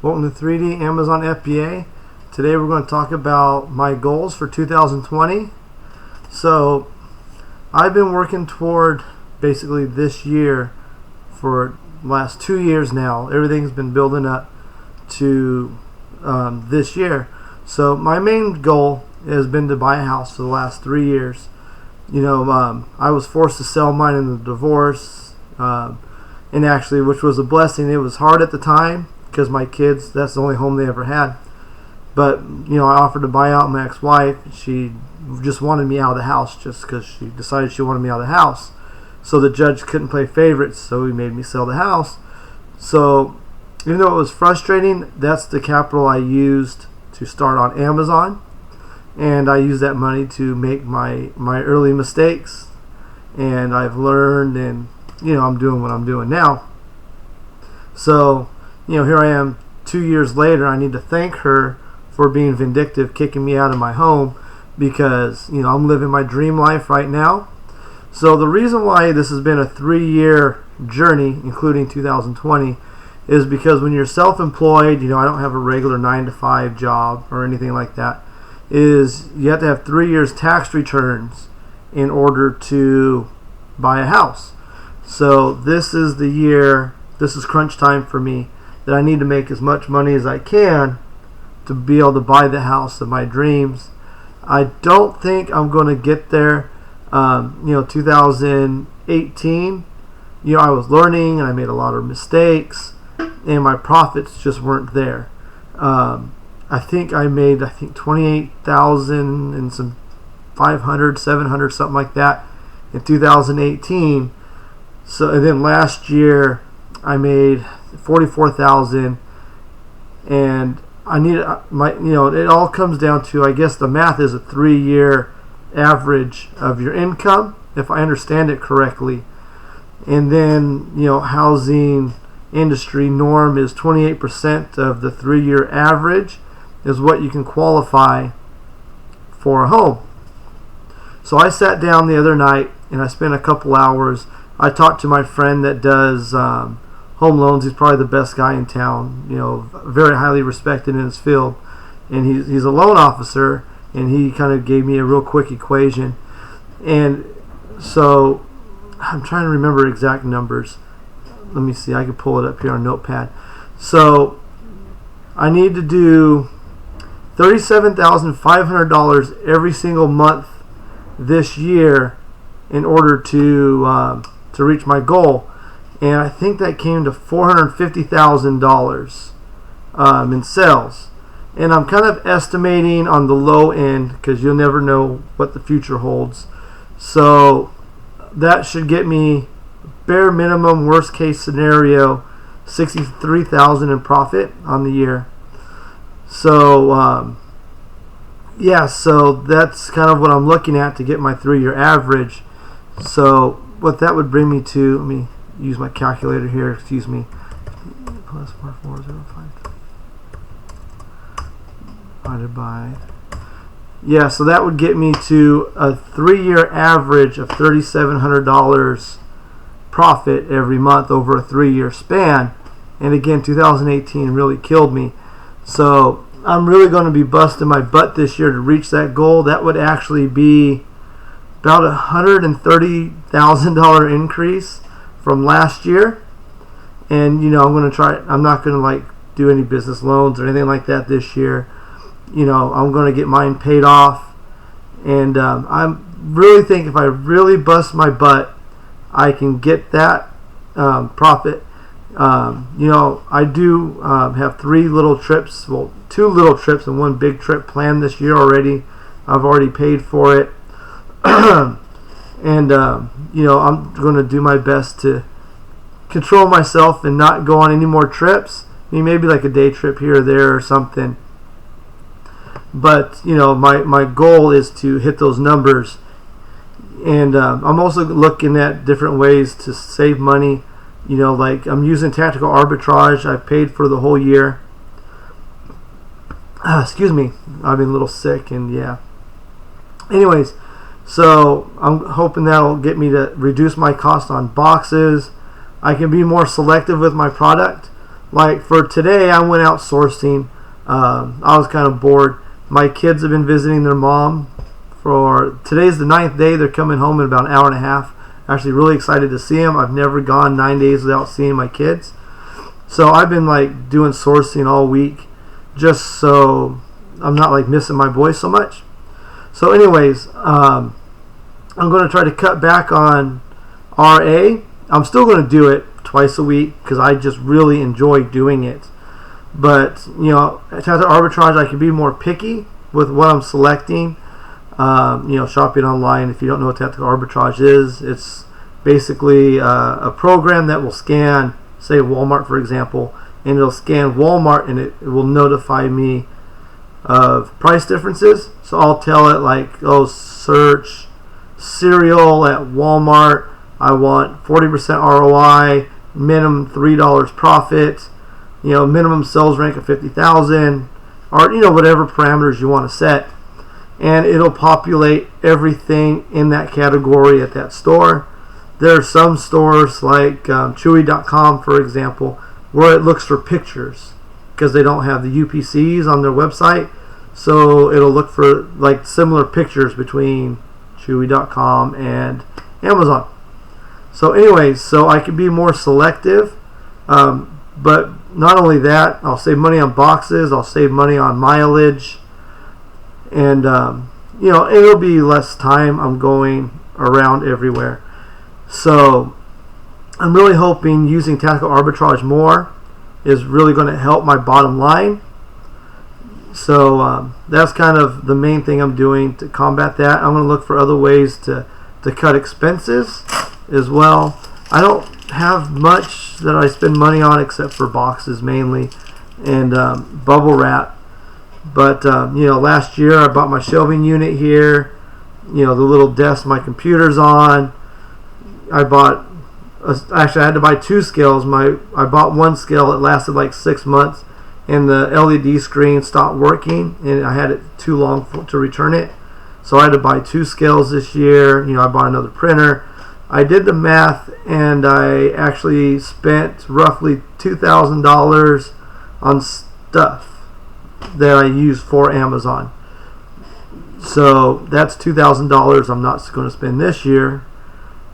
Welcome to 3D Amazon FBA. Today we're going to talk about my goals for 2020. So I've been working toward basically this year for the last 2 years now. Everything's been building up to this year. So my main goal has been to buy a house for the last 3 years. I was forced to sell mine in the divorce, and actually, which was a blessing. It was hard at the time because my kids, that's the only home they ever had. But, I offered to buy out my ex-wife. She just wanted me out of the house just because she decided she wanted me out of the house. So the judge couldn't play favorites, so he made me sell the house. So even though it was frustrating, that's the capital I used to start on Amazon. And I used that money to make my early mistakes. And I've learned, and, I'm doing what I'm doing now. So, here I am 2 years later. I need to thank her for being vindictive, kicking me out of my home, because, I'm living my dream life right now. So the reason why this has been a 3-year journey, including 2020, is because when you're self-employed, I don't have a regular 9-to-5 job or anything like that, is you have to have 3 years tax returns in order to buy a house. So this is the year, this is crunch time for me, that I need to make as much money as I can to be able to buy the house of my dreams. I don't think I'm going to get there. 2018, I was learning and I made a lot of mistakes and my profits just weren't there. I think I made 28,000 and some 500, 700, something like that in 2018. So, and then last year I made 44,000, and I need it all comes down to, I guess the math is a 3-year average of your income, if I understand it correctly. And then, housing industry norm is 28% of the 3-year average is what you can qualify for a home. So I sat down the other night and I spent a couple hours. I talked to my friend that does home loans. He's probably the best guy in town, very highly respected in his field, and he's a loan officer, and he kind of gave me a real quick equation. And so I'm trying to remember exact numbers. Let me see, I can pull it up here on Notepad. So I need to do $37,500 every single month this year in order to reach my goal. And I think that came to $450,000 in sales. And I'm kind of estimating on the low end because you'll never know what the future holds. So that should get me, bare minimum, worst case scenario, $63,000 in profit on the year. So so that's kind of what I'm looking at to get my 3-year average. So what that would bring me to, let me use my calculator here, excuse me, plus 4405 divided by, so that would get me to a 3-year average of $3,700 profit every month over a 3-year span. And again, 2018 really killed me. So I'm really going to be busting my butt this year to reach that goal. That would actually be about $130,000 increase from last year. And I'm going to try, I'm not going to do any business loans or anything like that this year. I'm going to get mine paid off, and I really think if I really bust my butt, I can get that profit. I do have 3 little trips, 2 little trips and 1 big trip planned this year already. I've already paid for it. And I'm going to do my best to control myself and not go on any more trips. Maybe like a day trip here or there or something. But my goal is to hit those numbers. And I'm also looking at different ways to save money. I'm using tactical arbitrage. I've paid for the whole year. Excuse me, I've been a little sick, and anyways, so I'm hoping that'll get me to reduce my cost on boxes. I can be more selective with my product. like for today, I went out sourcing. I was kind of bored. My kids have been visiting their mom for today's the 9th day. They're coming home in about an hour and a half. Actually, really excited to see them. I've never gone 9 days without seeing my kids. So I've been like doing sourcing all week, just so I'm not like missing my boys so much. So, anyways, I'm going to try to cut back on RA. I'm still going to do it twice a week because I just really enjoy doing it. But, at tactical arbitrage, I can be more picky with what I'm selecting. Shopping online, if you don't know what tactical arbitrage is, it's basically a program that will scan, say Walmart for example, and it'll scan Walmart and it will notify me of price differences. So I'll tell it like, search cereal at Walmart. I want 40% ROI, minimum $3 profit, minimum sales rank of 50,000, or whatever parameters you want to set, and it'll populate everything in that category at that store. There are some stores like Chewy.com, for example, where it looks for pictures because they don't have the UPCs on their website, so it'll look for like similar pictures between Chewy.com and Amazon. So anyways, so I can be more selective, but not only that, I'll save money on boxes, I'll save money on mileage, and it'll be less time I'm going around everywhere. So I'm really hoping using tactical arbitrage more is really going to help my bottom line. So that's kind of the main thing I'm doing to combat that. I'm going to look for other ways to cut expenses as well. I don't have much that I spend money on except for boxes mainly and bubble wrap. But last year I bought my shelving unit here, the little desk my computer's on. I bought actually I had to buy 2 scales. I bought 1 scale. It lasted like 6 months, and the LED screen stopped working, and I had it too long to return it. So I had to buy 2 scales this year. I bought another printer. I did the math, and I actually spent roughly $2,000 on stuff that I use for Amazon. So that's $2,000 I'm not going to spend this year.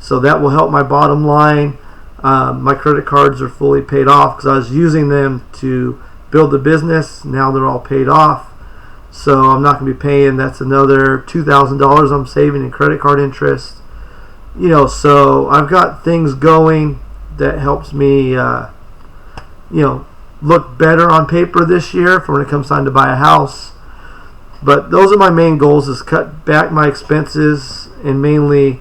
So that will help my bottom line. My credit cards are fully paid off because I was using them to build the business. Now they're all paid off. So I'm not going to be paying. That's another $2,000 I'm saving in credit card interest. So I've got things going that helps me, look better on paper this year for when it comes time to buy a house. But those are my main goals: is cut back my expenses, and mainly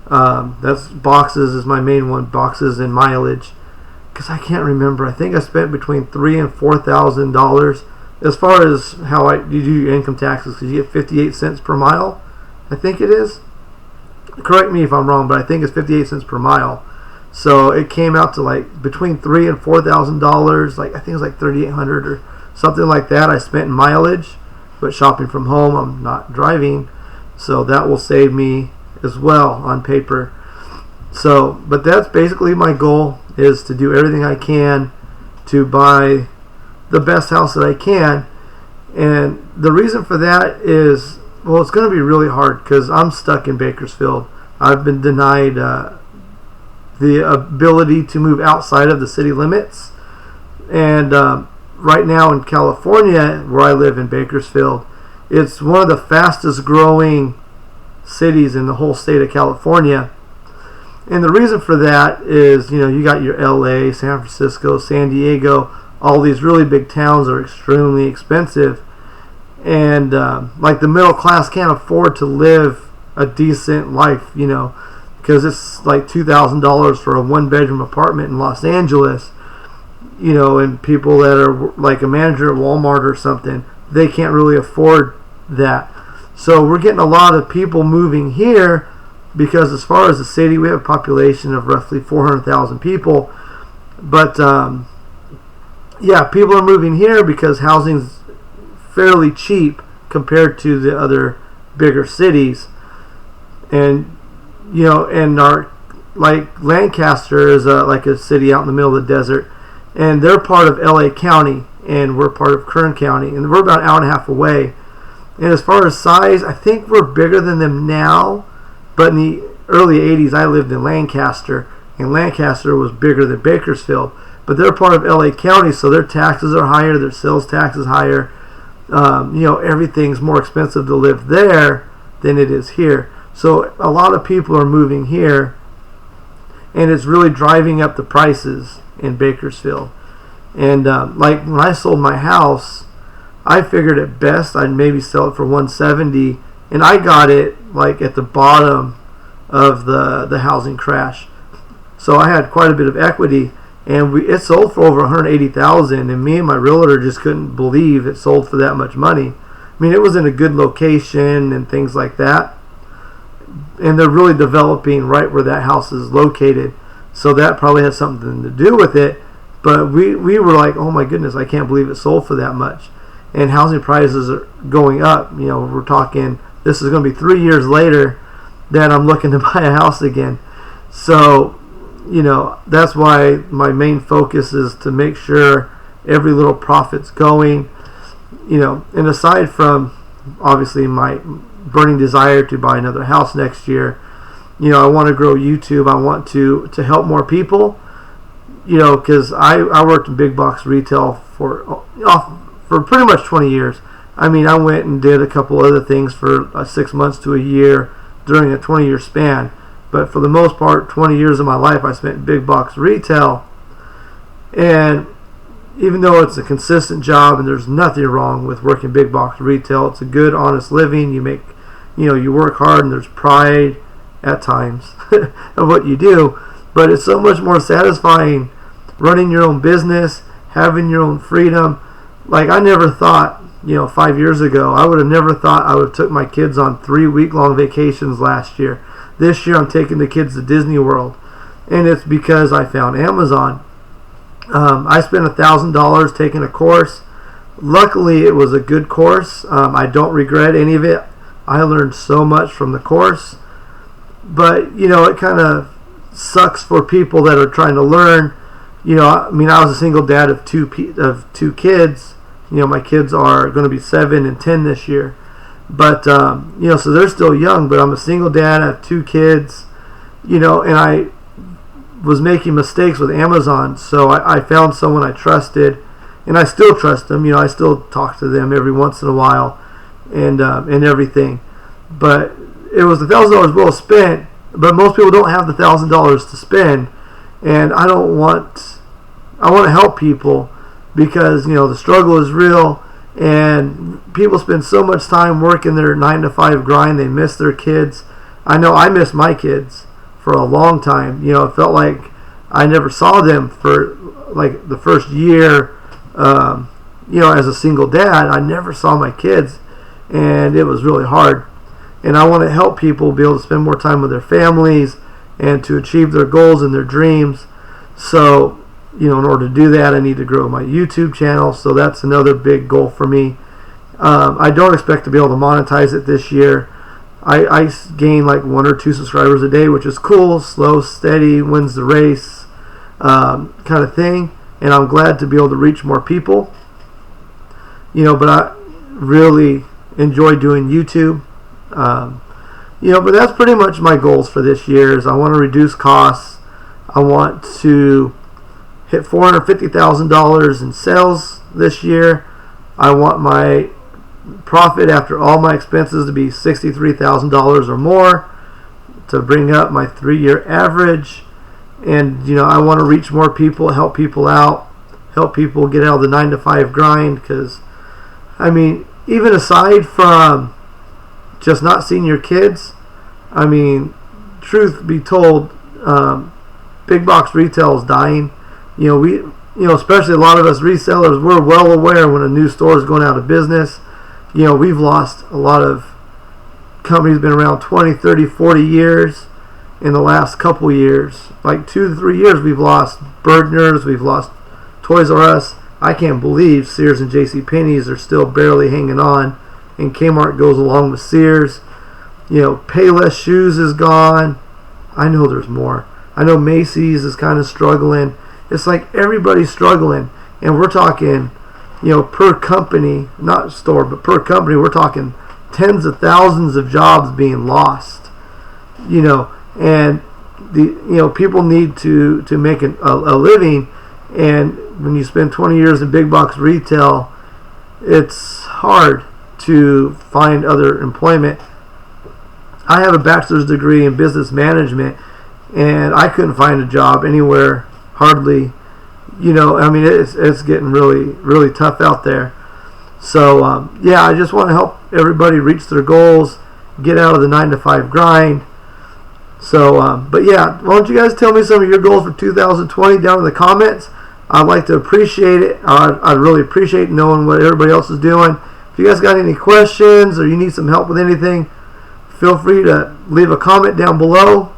that's boxes is my main one, boxes and mileage, because I can't remember. I think I spent between $3,000 and $4,000 as far as how you do your income taxes, because you get 58 cents per mile, I think it is. Correct me if I'm wrong, but I think it's 58 cents per mile. So it came out to like between $3,000 and $4,000. Like I think it was like $3,800 or something like that I spent in mileage. But shopping from home, I'm not driving, so that will save me as well on paper. So, but that's basically my goal, is to do everything I can to buy the best house that I can. And the reason for that is, well, it's going to be really hard because I'm stuck in Bakersfield. I've been denied the ability to move outside of the city limits. And right now in California, where I live in Bakersfield, it's one of the fastest growing cities in the whole state of California. And the reason for that is, you got your LA, San Francisco, San Diego, all these really big towns are extremely expensive. And like the middle class can't afford to live a decent life, because it's like $2,000 for a 1-bedroom apartment in Los Angeles, and people that are like a manager at Walmart or something, they can't really afford that. So we're getting a lot of people moving here because as far as the city, we have a population of roughly 400,000 people. But people are moving here because housing's fairly cheap compared to the other bigger cities. And and our like Lancaster is like a city out in the middle of the desert, and they're part of LA County, and we're part of Kern County, and we're about an hour and a half away. And as far as size, I think we're bigger than them now, but in the early 80s, I lived in Lancaster, and Lancaster was bigger than Bakersfield. But they're part of LA County, so their taxes are higher, their sales tax is higher. Everything's more expensive to live there than it is here. So a lot of people are moving here, and it's really driving up the prices in Bakersfield. And like when I sold my house, I figured at best I'd maybe sell it for $170, and I got it like at the bottom of the housing crash. So I had quite a bit of equity, and it sold for over $180,000, and me and my realtor just couldn't believe it sold for that much money. I mean, it was in a good location and things like that, and they're really developing right where that house is located, so that probably has something to do with it. But we were like, oh my goodness, I can't believe it sold for that much. And housing prices are going up. We're talking, this is going to be 3 years later that I'm looking to buy a house again. So that's why my main focus is to make sure every little profit's going. And aside from obviously my burning desire to buy another house next year, I want to grow YouTube. I want to help more people, because I worked in big box retail for pretty much 20 years. I mean, I went and did a couple other things for 6 months to a year during a 20-year span. But for the most part, 20 years of my life I spent in big box retail. And even though it's a consistent job and there's nothing wrong with working big box retail, it's a good, honest living. You work hard and there's pride at times of what you do. But it's so much more satisfying running your own business, having your own freedom. Like, I never thought, 5 years ago, I would have never thought I would have took my kids on 3-week-long vacations last year. This year I'm taking the kids to Disney World, and it's because I found Amazon. I spent $1,000 taking a course. Luckily, it was a good course. I don't regret any of it. I learned so much from the course. But, it kind of sucks for people that are trying to learn. I was a single dad of two kids. My kids are going to be 7 and 10 this year. But, so they're still young, but I'm a single dad, I have 2 kids, and I was making mistakes with Amazon, so I found someone I trusted, and I still trust them. I still talk to them every once in a while, and everything. But it was $1,000 well spent, but most people don't have the $1,000 to spend, and I want to help people, because, the struggle is real. And people spend so much time working their 9-to-5 grind, they miss their kids. I know I missed my kids for a long time. It felt like I never saw them for like the first year. As a single dad, I never saw my kids, and it was really hard. And I want to help people be able to spend more time with their families and to achieve their goals and their dreams. So, in order to do that, I need to grow my YouTube channel. So that's another big goal for me. I don't expect to be able to monetize it this year. I gain like 1 or 2 subscribers a day, which is cool. Slow, steady, wins the race kind of thing. And I'm glad to be able to reach more people. But I really enjoy doing YouTube. But that's pretty much my goals for this year. Is I want to reduce costs. I want to hit $450,000 in sales this year. I want my profit after all my expenses to be $63,000 or more to bring up my 3-year average. And I want to reach more people, help people out, help people get out of the 9-to-5 grind. Because even aside from just not seeing your kids, truth be told, big box retail is dying. Especially a lot of us resellers, we're well aware when a new store is going out of business. We've lost a lot of companies been around 20, 30, 40 years in the last couple years. Like 2 to 3 years, we've lost Bergner's, we've lost Toys R Us. I can't believe Sears and JCPenney's are still barely hanging on, and Kmart goes along with Sears. Payless Shoes is gone. I know there's more. I know Macy's is kind of struggling, it's like everybody's struggling, and we're talking, per company, not store, but per company, we're talking tens of thousands of jobs being lost, and people need to make a living, and when you spend 20 years in big box retail, it's hard to find other employment. I have a bachelor's degree in business management, and I couldn't find a job anywhere, hardly. It's getting really, really tough out there. So, I just want to help everybody reach their goals, get out of the 9-to-5 grind. So, why don't you guys tell me some of your goals for 2020 down in the comments? I'd like to appreciate it. I'd really appreciate knowing what everybody else is doing. If you guys got any questions or you need some help with anything, feel free to leave a comment down below.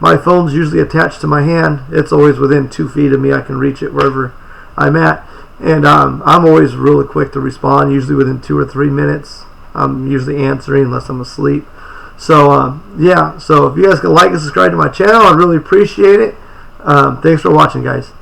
My phone's usually attached to my hand. It's always within 2 feet of me. I can reach it wherever I'm at. And I'm always really quick to respond, usually within 2 or 3 minutes. I'm usually answering unless I'm asleep. So, so if you guys can like and subscribe to my channel, I'd really appreciate it. Thanks for watching, guys.